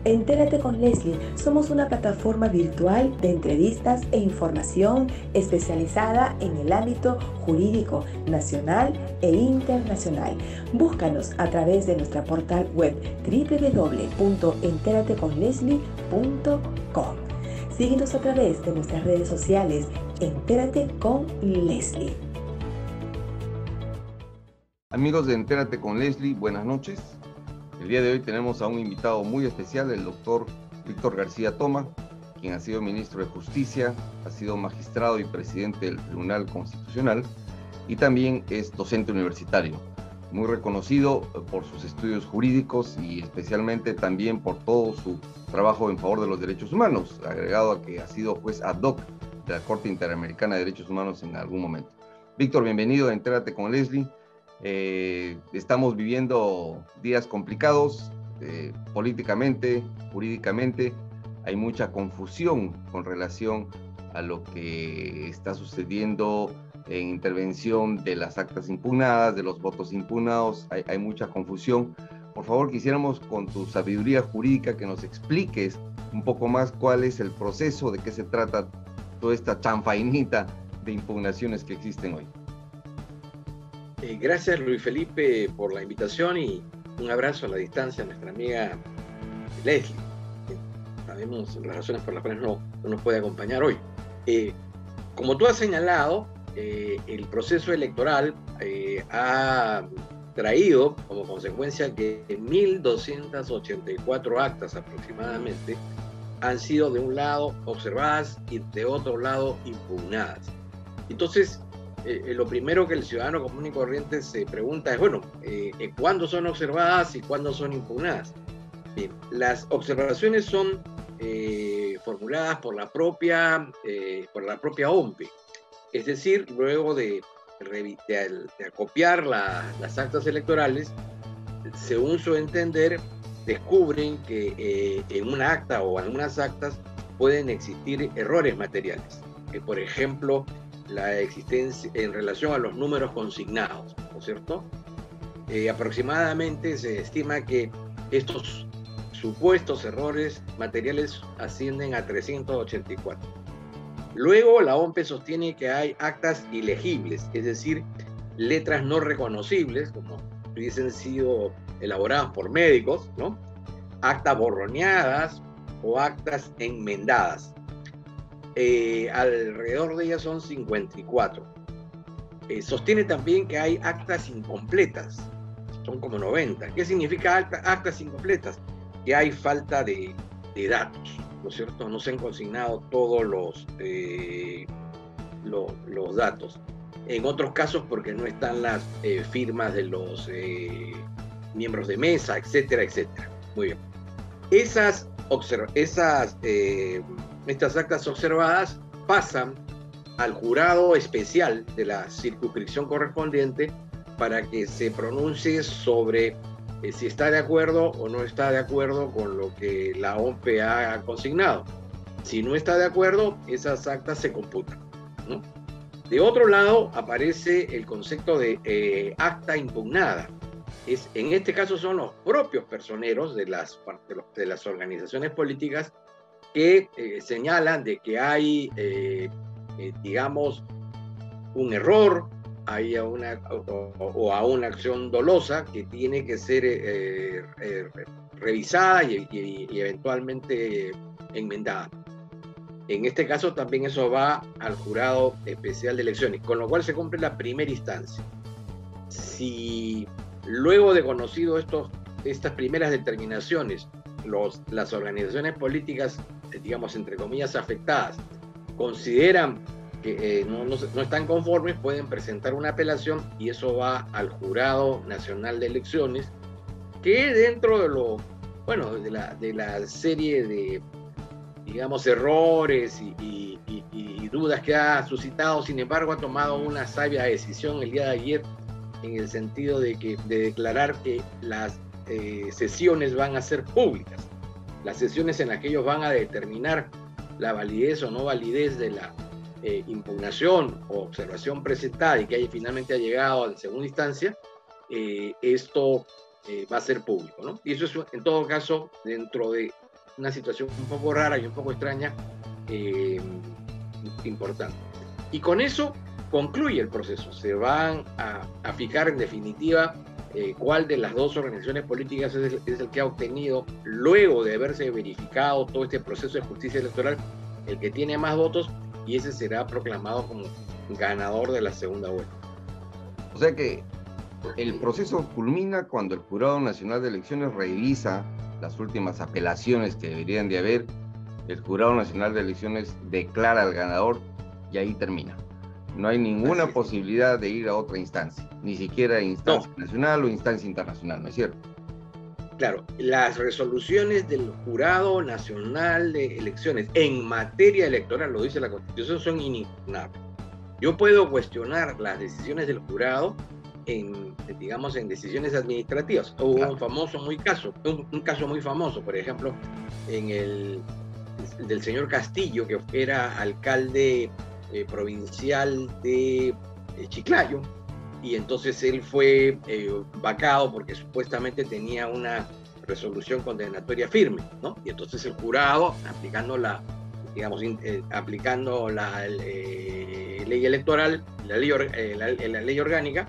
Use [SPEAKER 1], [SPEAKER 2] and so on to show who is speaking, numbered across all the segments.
[SPEAKER 1] Entérate con Leslie. Somos una plataforma virtual de entrevistas e información especializada en el ámbito jurídico nacional e internacional. Búscanos a través de nuestra portal web www.enterateconleslie.com. Síguenos a través de nuestras redes sociales. Entérate con Leslie.
[SPEAKER 2] Amigos de Entérate con Leslie, buenas noches. El día de hoy tenemos a un invitado muy especial, el doctor Víctor García Toma, quien ha sido ministro de Justicia, ha sido magistrado y presidente del Tribunal Constitucional y también es docente universitario, muy reconocido por sus estudios jurídicos y especialmente también por todo su trabajo en favor de los derechos humanos, agregado a que ha sido juez ad hoc de la Corte Interamericana de Derechos Humanos en algún momento. Víctor, bienvenido a Entérate con Leslie. Estamos viviendo días complicados políticamente, jurídicamente. Hay mucha confusión con relación a lo que está sucediendo en intervención de las actas impugnadas, de los votos impugnados. Hay mucha confusión. Por favor, quisiéramos con tu sabiduría jurídica que nos expliques un poco más cuál es el proceso, de qué se trata toda esta chanfainita de impugnaciones que existen hoy.
[SPEAKER 3] Gracias, Luis Felipe, por la invitación y un abrazo a la distancia a nuestra amiga Leslie. Sabemos las razones por las cuales no nos puede acompañar hoy. Como tú has señalado, el proceso electoral ha traído como consecuencia que 1.284 actas aproximadamente han sido de un lado observadas y de otro lado impugnadas. Entonces, lo primero que el ciudadano común y corriente se pregunta es, bueno, ¿cuándo son observadas y cuándo son impugnadas? Bien, las observaciones son formuladas por la propia OMPE, es decir, luego de acopiar las actas electorales, según su entender, descubren que en una acta o algunas actas pueden existir errores materiales, por ejemplo, la existencia en relación a los números consignados, ¿no es cierto? Aproximadamente se estima que estos supuestos errores materiales ascienden a 384. Luego la OMPE sostiene que hay actas ilegibles, es decir, letras no reconocibles, como hubiesen sido elaboradas por médicos, ¿no? Actas borroneadas o actas enmendadas. Alrededor de ellas son 54. Sostiene también que hay actas incompletas, son como 90. ¿Qué significa actas incompletas? Que hay falta de datos, ¿no es cierto? No se han consignado todos los datos. En otros casos porque no están las firmas de los miembros de mesa, etcétera, etcétera. Muy bien. Estas actas observadas pasan al jurado especial de la circunscripción correspondiente para que se pronuncie sobre si está de acuerdo o no está de acuerdo con lo que la OMPE ha consignado. Si no está de acuerdo, esas actas se computan, ¿no? De otro lado, aparece el concepto de acta impugnada. En este caso son los propios personeros de las organizaciones políticas que señalan de que hay, digamos, un error, hay a una acción dolosa que tiene que ser revisada y eventualmente enmendada. En este caso también eso va al jurado especial de elecciones, con lo cual se cumple la primera instancia. Si luego de conocido estas primeras determinaciones, las organizaciones políticas, digamos, entre comillas, afectadas, consideran que no están conformes, pueden presentar una apelación y eso va al Jurado Nacional de Elecciones, que dentro de la serie de, digamos, errores y dudas que ha suscitado, sin embargo, ha tomado una sabia decisión el día de ayer en el sentido de declarar que las sesiones van a ser públicas, las sesiones en las que ellos van a determinar la validez o no validez de la impugnación o observación presentada y que finalmente ha llegado a la segunda instancia. Esto va a ser público, ¿no? Y eso es, en todo caso, dentro de una situación un poco rara y un poco extraña, importante. Y con eso concluye el proceso. Se van a fijar en definitiva cuál de las dos organizaciones políticas es el que ha obtenido, luego de haberse verificado todo este proceso de justicia electoral, el que tiene más votos, y ese será proclamado como ganador de la segunda vuelta.
[SPEAKER 2] O sea que el proceso culmina cuando el Jurado Nacional de Elecciones revisa las últimas apelaciones que deberían de haber. El Jurado Nacional de Elecciones declara al ganador y ahí termina. No hay ninguna posibilidad de ir a otra instancia, ni siquiera instancia nacional o instancia internacional, ¿no es cierto?
[SPEAKER 3] Claro, las resoluciones del Jurado Nacional de Elecciones en materia electoral, lo dice la Constitución, son inimpugnables. Yo puedo cuestionar las decisiones del jurado en decisiones administrativas. Hubo un caso muy famoso, por ejemplo, del señor Castillo, que era alcalde provincial de Chiclayo, y entonces él fue vacado porque supuestamente tenía una resolución condenatoria firme, ¿no? Y entonces el jurado, aplicando la ley electoral, la ley orgánica,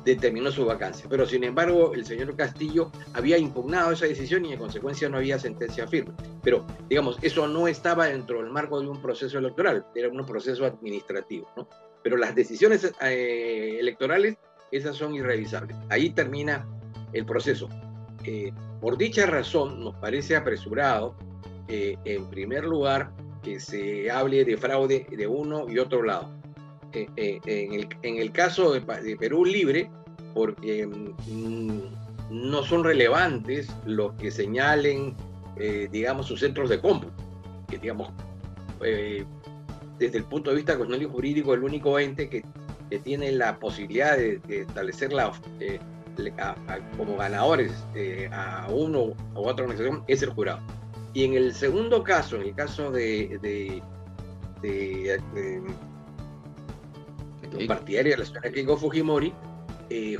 [SPEAKER 3] determinó su vacancia. Pero sin embargo, el señor Castillo había impugnado esa decisión y en consecuencia no había sentencia firme. Pero, digamos, eso no estaba dentro del marco de un proceso electoral, era un proceso administrativo, ¿no? Pero las decisiones electorales, esas son irrevisables. Ahí termina el proceso. Por dicha razón, nos parece apresurado, en primer lugar, que se hable de fraude de uno y otro lado. En el caso de Perú Libre, porque no son relevantes los que señalen, sus centros de cómputo, que desde el punto de vista constitucional y jurídico, el único ente que tiene la posibilidad de establecer como ganadores a uno u otra organización es el jurado. Y en el segundo caso, en el caso de los partidarios de la señora Keiko Fujimori,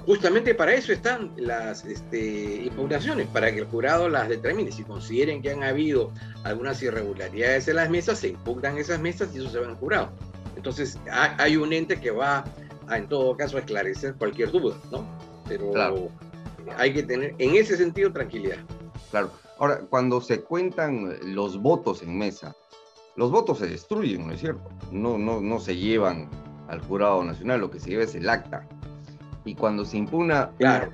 [SPEAKER 3] justamente para eso están las impugnaciones, para que el jurado las determine. Si consideren que han habido algunas irregularidades en las mesas, se impugnan esas mesas y eso se va al jurado. Entonces hay un ente que va en todo caso a esclarecer cualquier duda, ¿no? Pero claro, hay que tener en ese sentido tranquilidad.
[SPEAKER 2] Claro. Ahora, cuando se cuentan los votos en mesa, los votos se destruyen, ¿no es cierto? No se llevan al Jurado Nacional, lo que se lleva es el acta. Y cuando se impugna
[SPEAKER 3] claro,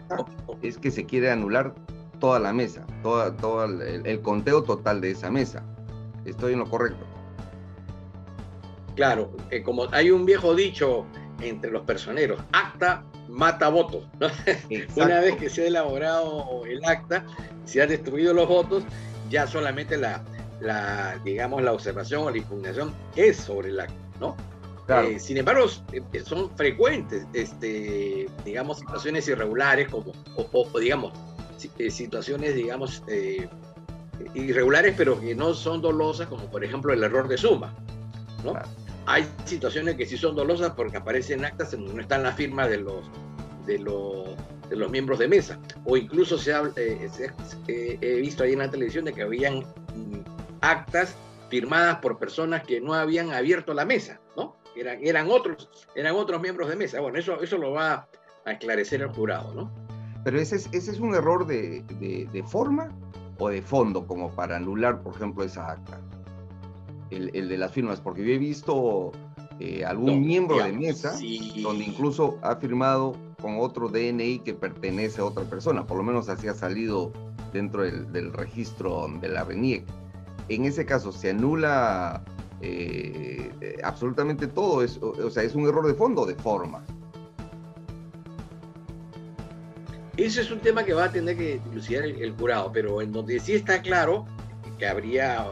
[SPEAKER 2] es que se quiere anular toda la mesa, todo el conteo total de esa mesa. ¿Estoy en lo correcto?
[SPEAKER 3] Claro, como hay un viejo dicho entre los personeros, acta mata votos, ¿no? Una vez que se ha elaborado el acta, se han destruido los votos, ya solamente la observación o la impugnación es sobre el acta, ¿no? Claro. Sin embargo, son frecuentes, situaciones irregulares situaciones, irregulares, pero que no son dolosas, como por ejemplo el error de suma, ¿no? Claro. Hay situaciones que sí son dolosas porque aparecen actas en donde no están las firmas de los miembros de mesa, o incluso he visto ahí en la televisión de que habían actas firmadas por personas que no habían abierto la mesa, ¿no? Eran otros miembros de mesa. Bueno, eso lo va a esclarecer el jurado, ¿no?
[SPEAKER 2] Pero ese es un error de forma o de fondo, como para anular, por ejemplo, esa acta, el de las firmas, porque yo he visto algún miembro de mesa donde incluso ha firmado con otro DNI que pertenece a otra persona, por lo menos así ha salido dentro del registro de la RENIEC. En ese caso se anula absolutamente todo, ¿es un error de fondo o de forma?
[SPEAKER 3] Ese es un tema que va a tener que dilucidar el jurado, pero en donde sí está claro que habría,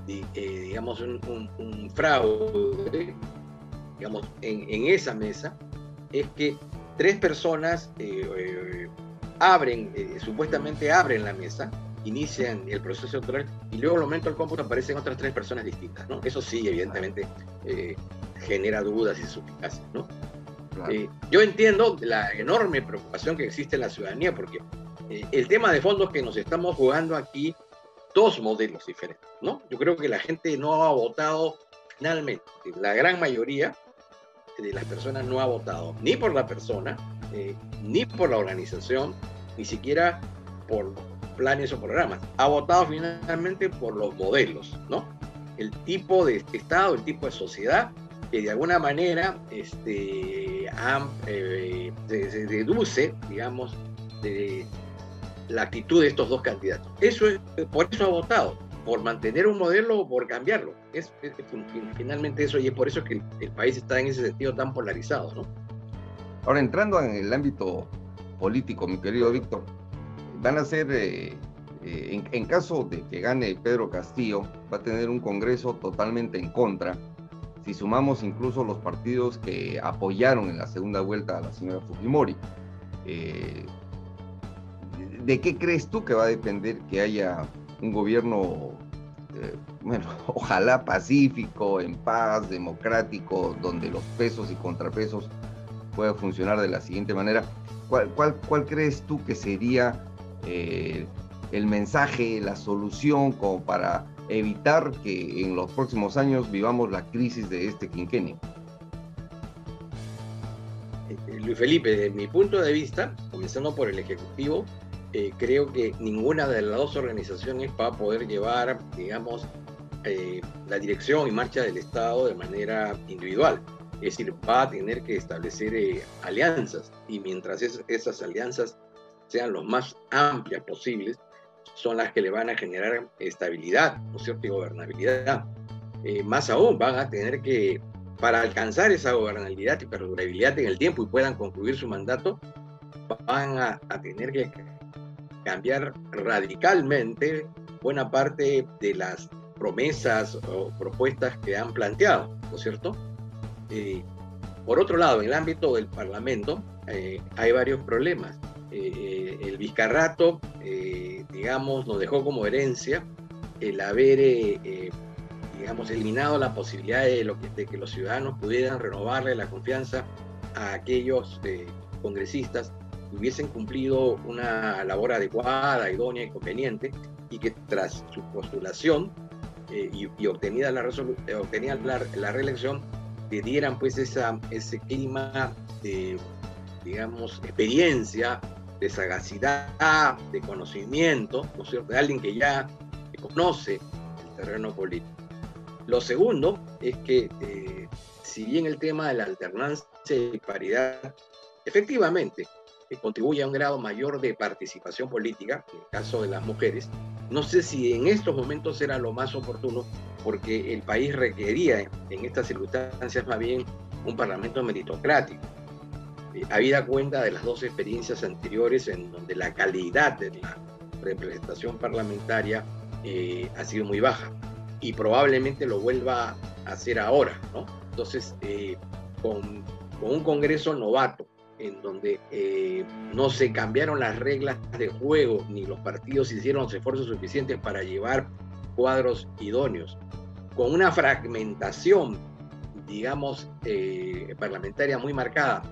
[SPEAKER 3] un fraude, en esa mesa, es que 3 personas supuestamente abren la mesa, inician el proceso electoral y luego al momento del cómputo aparecen otras 3 personas distintas, ¿no? Eso sí, evidentemente, genera dudas y suspicacias, ¿no? Claro. Yo entiendo la enorme preocupación que existe en la ciudadanía, porque el tema de fondos que nos estamos jugando aquí dos modelos diferentes, ¿no? Yo creo que la gente no ha votado finalmente, la gran mayoría de las personas no ha votado ni por la persona, ni por la organización, ni siquiera por planes o programas. Ha votado finalmente por los modelos, ¿no? El tipo de Estado, el tipo de sociedad que de alguna manera se deduce, digamos, de la actitud de estos dos candidatos. Por eso ha votado, por mantener un modelo o por cambiarlo. Finalmente eso, y es por eso que el país está en ese sentido tan polarizado, ¿no?
[SPEAKER 2] Ahora, entrando en el ámbito político, mi querido Víctor, van a ser, en caso de que gane Pedro Castillo, va a tener un Congreso totalmente en contra, si sumamos incluso los partidos que apoyaron en la segunda vuelta a la señora Fujimori. ¿De qué crees tú que va a depender que haya un gobierno, bueno, ojalá pacífico, en paz, democrático, donde los pesos y contrapesos puedan funcionar de la siguiente manera? ¿Cuál crees tú que sería el mensaje, la solución como para evitar que en los próximos años vivamos la crisis de este quinquenio?
[SPEAKER 3] Luis Felipe, desde mi punto de vista, comenzando por el Ejecutivo, creo que ninguna de las dos organizaciones va a poder llevar, digamos, la dirección y marcha del Estado de manera individual. Es decir, va a tener que establecer alianzas, y mientras esas alianzas sean lo más amplias posibles, son las que le van a generar estabilidad, ¿no es cierto?, y gobernabilidad. Más aún, van a tener que, para alcanzar esa gobernabilidad y perdurabilidad en el tiempo y puedan concluir su mandato, van a tener que cambiar radicalmente buena parte de las promesas o propuestas que han planteado, ¿no es cierto? Por otro lado, en el ámbito del Parlamento hay varios problemas. El Vizcarrato, digamos, nos dejó como herencia el haber, digamos, eliminado la posibilidad de que los ciudadanos pudieran renovarle la confianza a aquellos congresistas que hubiesen cumplido una labor adecuada, idónea y conveniente, y que tras su postulación y obtenida la reelección, le dieran pues ese clima de, digamos, experiencia, de sagacidad, de conocimiento, ¿no es cierto?, de alguien que ya conoce el terreno político. Lo segundo es que, si bien el tema de la alternancia y paridad efectivamente contribuye a un grado mayor de participación política, en el caso de las mujeres, no sé si en estos momentos era lo más oportuno, porque el país requería en estas circunstancias más bien un parlamento meritocrático, habida cuenta de las dos experiencias anteriores en donde la calidad de la representación parlamentaria ha sido muy baja, y probablemente lo vuelva a hacer ahora, ¿no? Entonces, con un Congreso novato, en donde no se cambiaron las reglas de juego, ni los partidos hicieron los esfuerzos suficientes para llevar cuadros idóneos, con una fragmentación, digamos, parlamentaria muy marcada,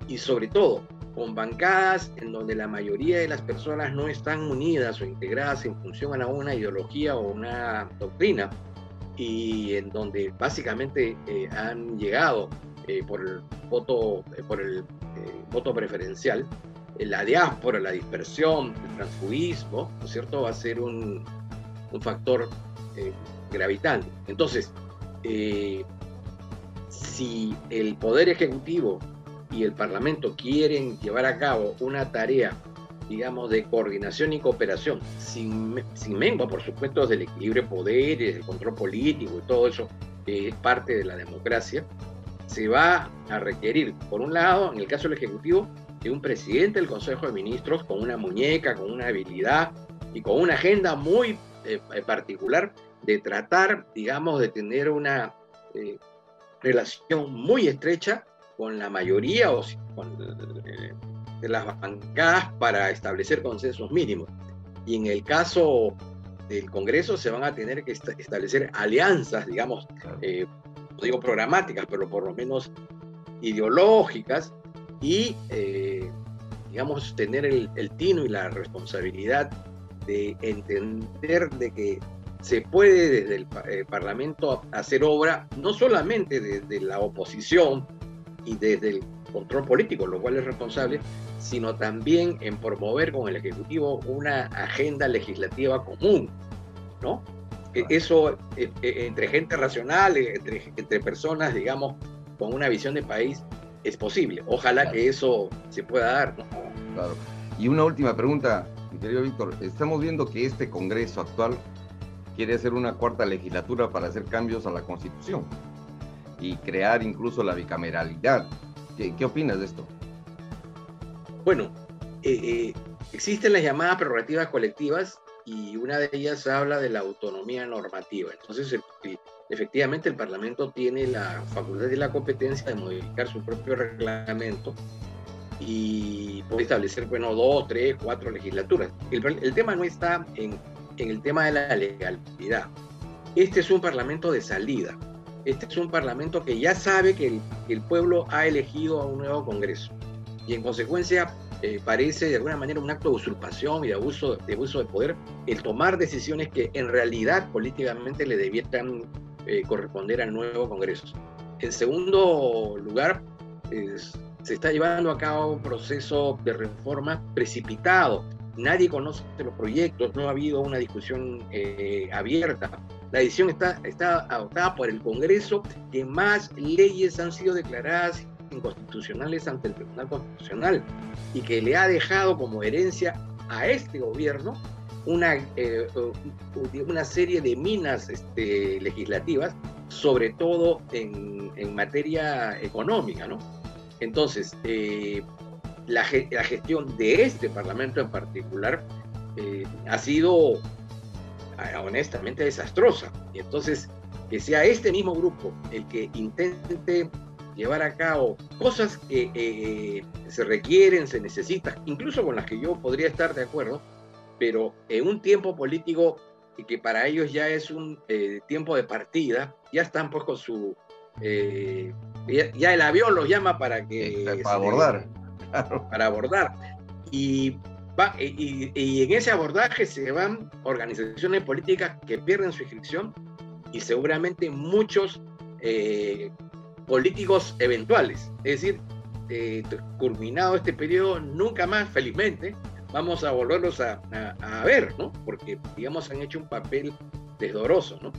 [SPEAKER 3] y sobre todo con bancadas en donde la mayoría de las personas no están unidas o integradas en función a una ideología o una doctrina, y en donde básicamente han llegado por el voto preferencial, la diáspora, la dispersión, el transfugismo, ¿no es cierto?, va a ser un factor gravitante. Entonces, si el Poder Ejecutivo y el Parlamento quieren llevar a cabo una tarea, digamos, de coordinación y cooperación, sin mengua, por supuesto, del equilibrio de poderes, del control político y todo eso, que es parte de la democracia, se va a requerir, por un lado, en el caso del Ejecutivo, de un presidente del Consejo de Ministros con una muñeca, con una habilidad y con una agenda muy particular de tratar, digamos, de tener una relación muy estrecha con la mayoría de las bancadas para establecer consensos mínimos. Y en el caso del Congreso se van a tener que establecer alianzas, digamos, no digo programáticas, pero por lo menos ideológicas, y digamos, tener el tino y la responsabilidad de entender de que se puede desde el Parlamento hacer obra, no solamente desde la oposición y desde el control político, lo cual es responsable, sino también en promover con el Ejecutivo una agenda legislativa común, ¿no? Eso entre gente racional, entre personas, digamos, con una visión de país, es posible. Ojalá que eso se pueda dar, ¿no?
[SPEAKER 2] Claro. Y una última pregunta, mi querido Víctor. Estamos viendo que este Congreso actual quiere hacer una cuarta legislatura para hacer cambios a la Constitución y crear incluso la bicameralidad. ¿Qué opinas de esto?
[SPEAKER 3] Bueno, existen las llamadas prerrogativas colectivas y una de ellas habla de la autonomía normativa. Entonces, efectivamente, el Parlamento tiene la facultad y la competencia de modificar su propio reglamento y puede establecer, bueno, 2, 3, 4 legislaturas. El tema no está en el tema de la legalidad. Este es un Parlamento de salida. Este es un Parlamento que ya sabe que el pueblo ha elegido a un nuevo Congreso. Y en consecuencia, parece de alguna manera un acto de usurpación y de abuso de poder el tomar decisiones que en realidad políticamente le debieran corresponder al nuevo Congreso. En segundo lugar, se está llevando a cabo un proceso de reforma precipitado. Nadie conoce los proyectos, no ha habido una discusión abierta. La decisión está adoptada por el Congreso, que más leyes han sido declaradas inconstitucionales ante el Tribunal Constitucional y que le ha dejado como herencia a este gobierno una serie de minas legislativas, sobre todo en materia económica, ¿no? Entonces, la gestión de este Parlamento en particular ha sido honestamente desastrosa. Y entonces, que sea este mismo grupo el que intente llevar a cabo cosas que se requieren, se necesitan, incluso con las que yo podría estar de acuerdo, pero en un tiempo político que para ellos ya es un tiempo de partida, ya están pues con su... ya el avión los llama para que...
[SPEAKER 2] Para abordar.
[SPEAKER 3] Para abordar. Y en ese abordaje se van organizaciones políticas que pierden su inscripción y seguramente muchos políticos eventuales. Es decir, culminado este periodo, nunca más, felizmente, vamos a volverlos a ver, ¿no? Porque, digamos, han hecho un papel desdoroso, ¿no?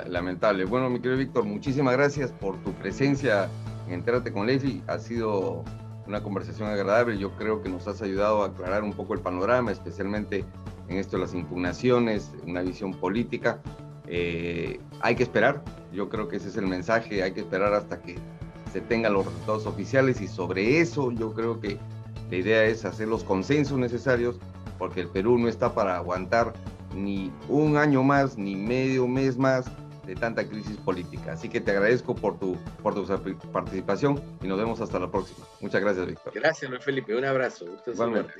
[SPEAKER 2] Lamentable. Bueno, mi querido Víctor, muchísimas gracias por tu presencia en Entérate con Leslie. Ha sido una conversación agradable. Yo creo que nos has ayudado a aclarar un poco el panorama, especialmente en esto de las impugnaciones, una visión política. Hay que esperar. Yo creo que ese es el mensaje. Hay que esperar hasta que se tengan los resultados oficiales y sobre eso yo creo que la idea es hacer los consensos necesarios, porque el Perú no está para aguantar ni un año más, ni medio mes más de tanta crisis política. Así que te agradezco por tu participación y nos vemos hasta la próxima. Muchas gracias, Víctor.
[SPEAKER 3] Gracias, Luis Felipe. Un abrazo.
[SPEAKER 2] Igualmente.